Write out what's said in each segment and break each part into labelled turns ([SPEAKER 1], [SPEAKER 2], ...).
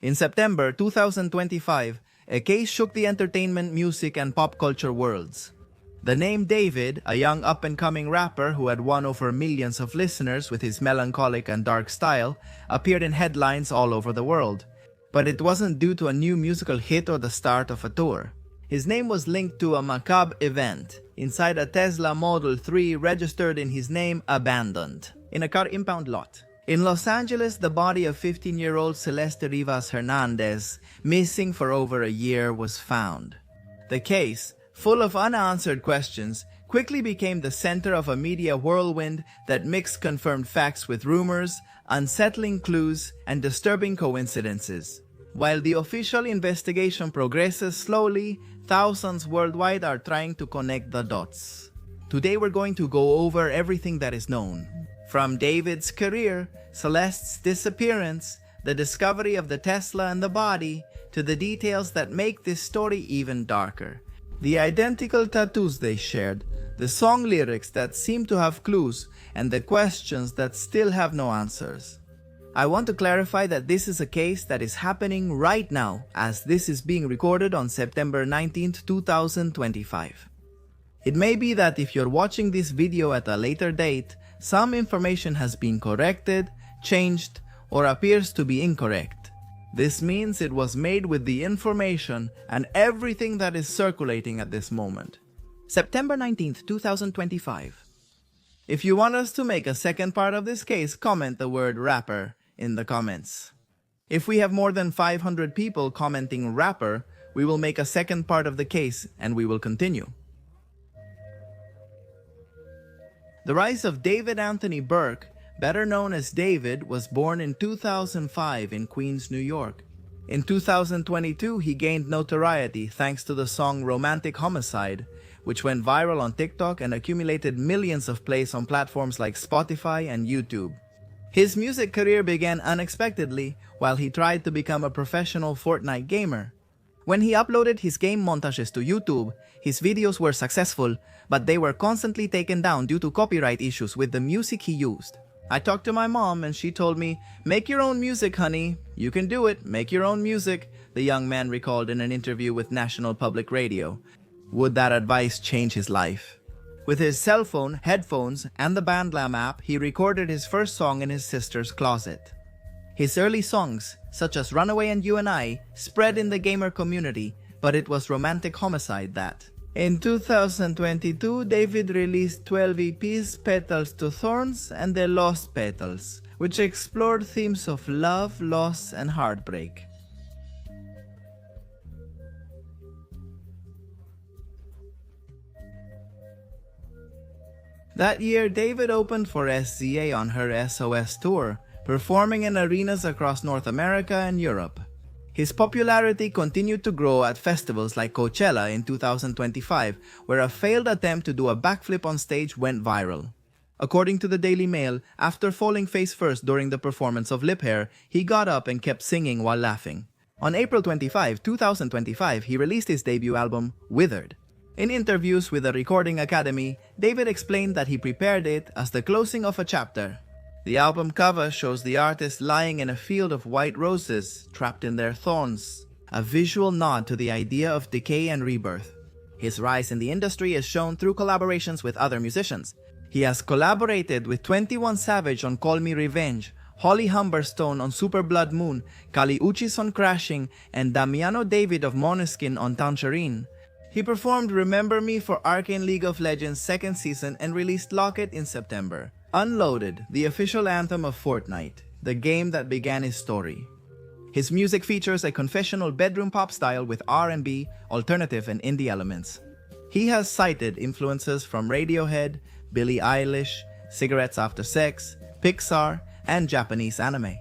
[SPEAKER 1] In September 2025, a case shook the entertainment, music, and pop culture worlds. The name David, a young up-and-coming rapper who had won over millions of listeners with his melancholic and dark style, appeared in headlines all over the world. But it wasn't due to a new musical hit or the start of a tour. His name was linked to a macabre event inside a Tesla Model 3 registered in his name abandoned in a car impound lot. In Los Angeles, the body of 15-year-old Celeste Rivas Hernandez, missing for over a year, was found. The case, full of unanswered questions, quickly became the center of a media whirlwind that mixed confirmed facts with rumors, unsettling clues, and disturbing coincidences. While the official investigation progresses slowly, thousands worldwide are trying to connect the dots. Today we're going to go over everything that is known. From David's career, Celeste's disappearance, the discovery of the Tesla and the body, to the details that make this story even darker. The identical tattoos they shared, the song lyrics that seem to have clues, and the questions that still have no answers. I want to clarify that this is a case that is happening right now, as this is being recorded on September 19, 2025. It may be that if you're watching this video at a later date, some information has been corrected, changed, or appears to be incorrect. This means it was made with the information and everything that is circulating at this moment. September 19th, 2025. If you want us to make a second part of this case, comment the word rapper in the comments. If we have more than 500 people commenting rapper, we will make a second part of the case and we will continue. The rise of David Anthony Burke, better known as David, was born in 2005 in Queens, New York. In 2022, he gained notoriety thanks to the song Romantic Homicide, which went viral on TikTok and accumulated millions of plays on platforms like Spotify and YouTube. His music career began unexpectedly while he tried to become a professional Fortnite gamer. When he uploaded his game montages to YouTube, his videos were successful, but they were constantly taken down due to copyright issues with the music he used. I talked to my mom and she told me, "Make your own music, honey. You can do it. Make your own music," the young man recalled in an interview with National Public Radio. Would that advice change his life? With his cell phone, headphones, and the Bandlam app, he recorded his first song in his sister's closet. His early songs, such as Runaway and You and I, spread in the gamer community, but it was Romantic Homicide that. In 2022, David released 12 EPs, Petals to Thorns and The Lost Petals, which explored themes of love, loss, and heartbreak. That year, David opened for SZA on her SOS tour, performing in arenas across North America and Europe. His popularity continued to grow at festivals like Coachella in 2025, where a failed attempt to do a backflip on stage went viral. According to the Daily Mail, after falling face first during the performance of Lip Hair, he got up and kept singing while laughing. On April 25, 2025, he released his debut album, Withered. In interviews with the Recording Academy, David explained that he prepared it as the closing of a chapter. The album cover shows the artist lying in a field of white roses, trapped in their thorns, a visual nod to the idea of decay and rebirth. His rise in the industry is shown through collaborations with other musicians. He has collaborated with 21 Savage on Call Me Revenge, Holly Humberstone on Super Blood Moon, Kali Uchis on Crashing, and Damiano David of Måneskin on Tangerine. He performed Remember Me for Arcane League of Legends' second season and released Locket in September. Unloaded, the official anthem of Fortnite, the game that began his story. His music features a confessional bedroom pop style with R&B, alternative, and indie elements. He has cited influences from Radiohead, Billie Eilish, Cigarettes After Sex, Pixar, and Japanese anime.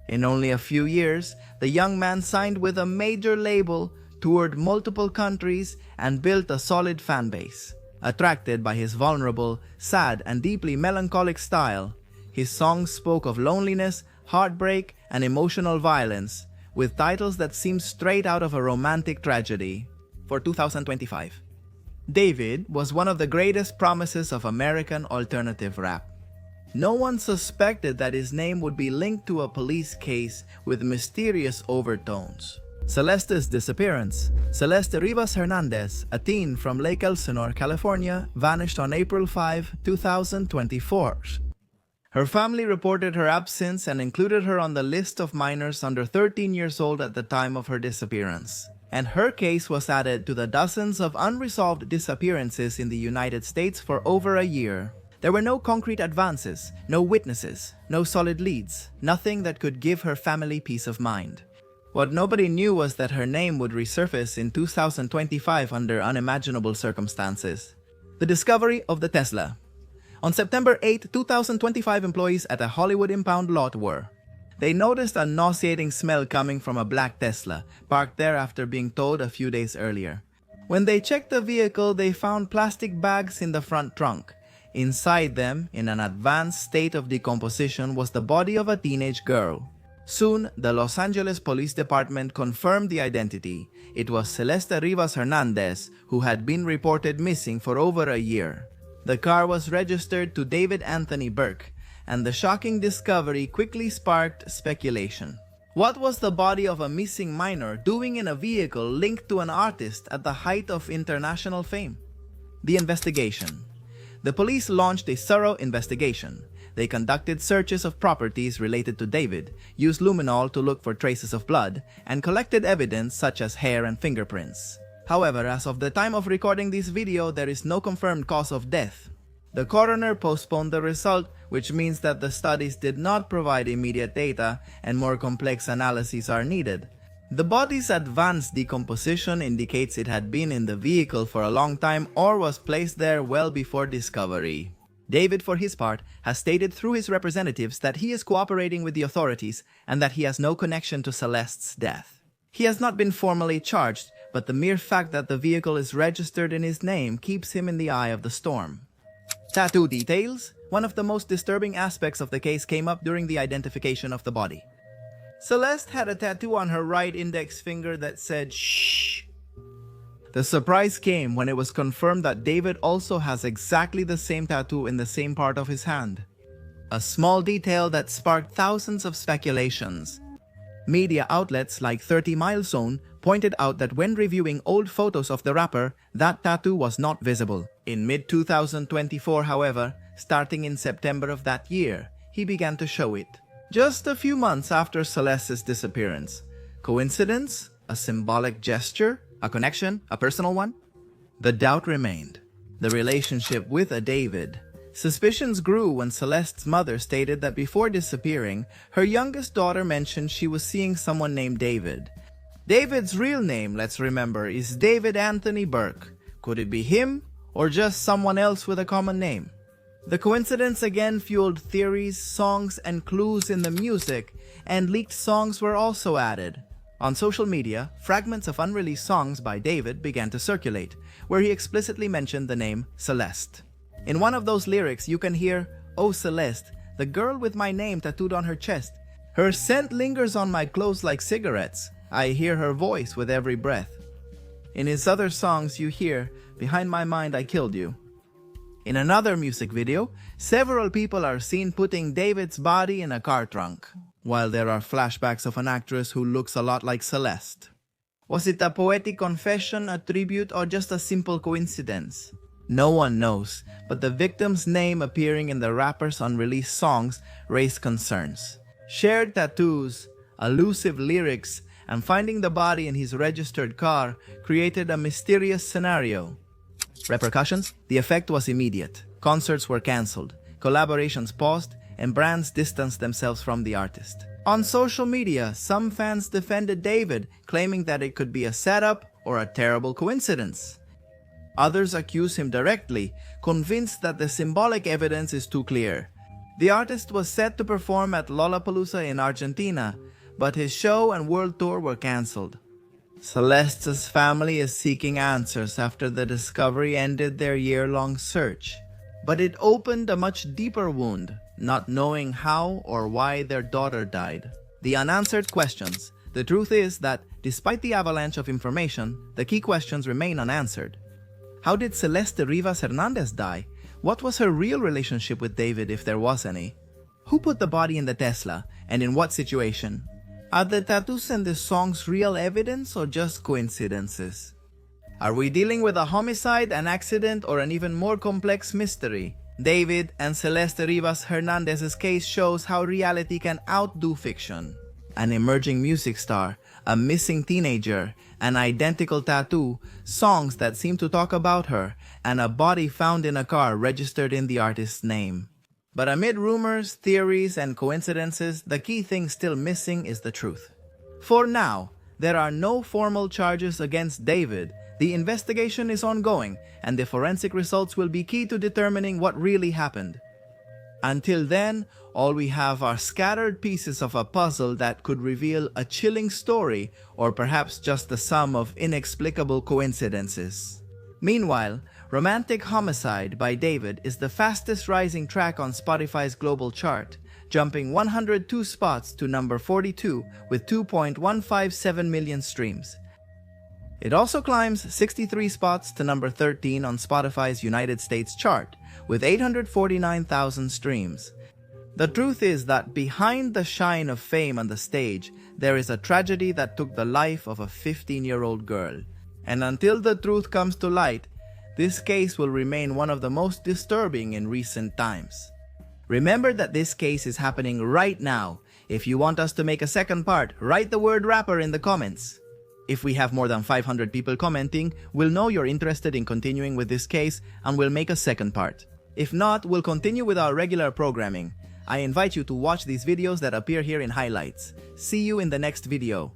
[SPEAKER 1] In only a few years, the young man signed with a major label, toured multiple countries, and built a solid fan base. Attracted by his vulnerable, sad, and deeply melancholic style, his songs spoke of loneliness, heartbreak, and emotional violence, with titles that seemed straight out of a romantic tragedy. For 2025, David was one of the greatest promises of American alternative rap. No one suspected that his name would be linked to a police case with mysterious overtones. Celeste's disappearance. Celeste Rivas Hernandez, a teen from Lake Elsinore, California, vanished on April 5, 2024. Her family reported her absence and included her on the list of minors under 13 years old at the time of her disappearance. And her case was added to the dozens of unresolved disappearances in the United States for over a year. There were no concrete advances, no witnesses, no solid leads, nothing that could give her family peace of mind. What nobody knew was that her name would resurface in 2025 under unimaginable circumstances. The discovery of the Tesla. On September 8, 2025, employees at a Hollywood impound lot were. They noticed a nauseating smell coming from a black Tesla, parked there after being towed a few days earlier. When they checked the vehicle, they found plastic bags in the front trunk. Inside them, in an advanced state of decomposition, was the body of a teenage girl. Soon, the Los Angeles Police Department confirmed the identity. It was Celeste Rivas Hernandez, who had been reported missing for over a year. The car was registered to David Anthony Burke, and the shocking discovery quickly sparked speculation. What was the body of a missing minor doing in a vehicle linked to an artist at the height of international fame? The investigation. The police launched a thorough investigation. They conducted searches of properties related to David, used luminol to look for traces of blood, and collected evidence such as hair and fingerprints. However, as of the time of recording this video, there is no confirmed cause of death. The coroner postponed the result, which means that the studies did not provide immediate data and more complex analyses are needed. The body's advanced decomposition indicates it had been in the vehicle for a long time or was placed there well before discovery. David, for his part, has stated through his representatives that he is cooperating with the authorities and that he has no connection to Celeste's death. He has not been formally charged, but the mere fact that the vehicle is registered in his name keeps him in the eye of the storm. Tattoo details. One of the most disturbing aspects of the case came up during the identification of the body. Celeste had a tattoo on her right index finger that said "shh." The surprise came when it was confirmed that David also has exactly the same tattoo in the same part of his hand. A small detail that sparked thousands of speculations. Media outlets like 30 Mile Zone pointed out that when reviewing old photos of the rapper, that tattoo was not visible. In mid-2024, however, starting in September of that year, he began to show it. Just a few months after Celeste's disappearance. Coincidence? A symbolic gesture? A connection? A personal one? The doubt remained. The relationship with a David. Suspicions grew when Celeste's mother stated that before disappearing, her youngest daughter mentioned she was seeing someone named David. David's real name, let's remember, is David Anthony Burke. Could it be him, or just someone else with a common name? The coincidence again fueled theories, songs, and clues in the music, and leaked songs were also added. On social media, fragments of unreleased songs by David began to circulate, where he explicitly mentioned the name Celeste. In one of those lyrics, you can hear, "Oh Celeste, the girl with my name tattooed on her chest. Her scent lingers on my clothes like cigarettes. I hear her voice with every breath." In his other songs, you hear, "Behind my mind I killed you." In another music video, several people are seen putting David's body in a car trunk, while there are flashbacks of an actress who looks a lot like Celeste. Was it a poetic confession, a tribute, or just a simple coincidence? No one knows, but the victim's name appearing in the rapper's unreleased songs raised concerns. Shared tattoos, elusive lyrics, and finding the body in his registered car created a mysterious scenario. Repercussions? The effect was immediate. Concerts were cancelled, collaborations paused, and brands distanced themselves from the artist. On social media, some fans defended David, claiming that it could be a setup or a terrible coincidence. Others accuse him directly, convinced that the symbolic evidence is too clear. The artist was set to perform at Lollapalooza in Argentina, but his show and world tour were cancelled. Celeste's family is seeking answers after the discovery ended their year-long search. But it opened a much deeper wound, not knowing how or why their daughter died. The unanswered questions. The truth is that, despite the avalanche of information, the key questions remain unanswered. How did Celeste Rivas Hernandez die? What was her real relationship with David, if there was any? Who put the body in the Tesla, and in what situation? Are the tattoos and the songs real evidence or just coincidences? Are we dealing with a homicide, an accident, or an even more complex mystery? David and Celeste Rivas Hernandez's case shows how reality can outdo fiction. An emerging music star, a missing teenager, an identical tattoo, songs that seem to talk about her, and a body found in a car registered in the artist's name. But amid rumors, theories, and coincidences, the key thing still missing is the truth. For now, there are no formal charges against David. The investigation is ongoing, and the forensic results will be key to determining what really happened. Until then, all we have are scattered pieces of a puzzle that could reveal a chilling story, or perhaps just the sum of inexplicable coincidences. Meanwhile, Romantic Homicide by David is the fastest rising track on Spotify's global chart, jumping 102 spots to number 42 with 2.157 million streams. It also climbs 63 spots to number 13 on Spotify's United States chart, with 849,000 streams. The truth is that behind the shine of fame on the stage, there is a tragedy that took the life of a 15-year-old girl. And until the truth comes to light, this case will remain one of the most disturbing in recent times. Remember that this case is happening right now. If you want us to make a second part, write the word rapper in the comments. If we have more than 500 people commenting, we'll know you're interested in continuing with this case and we'll make a second part. If not, we'll continue with our regular programming. I invite you to watch these videos that appear here in highlights. See you in the next video.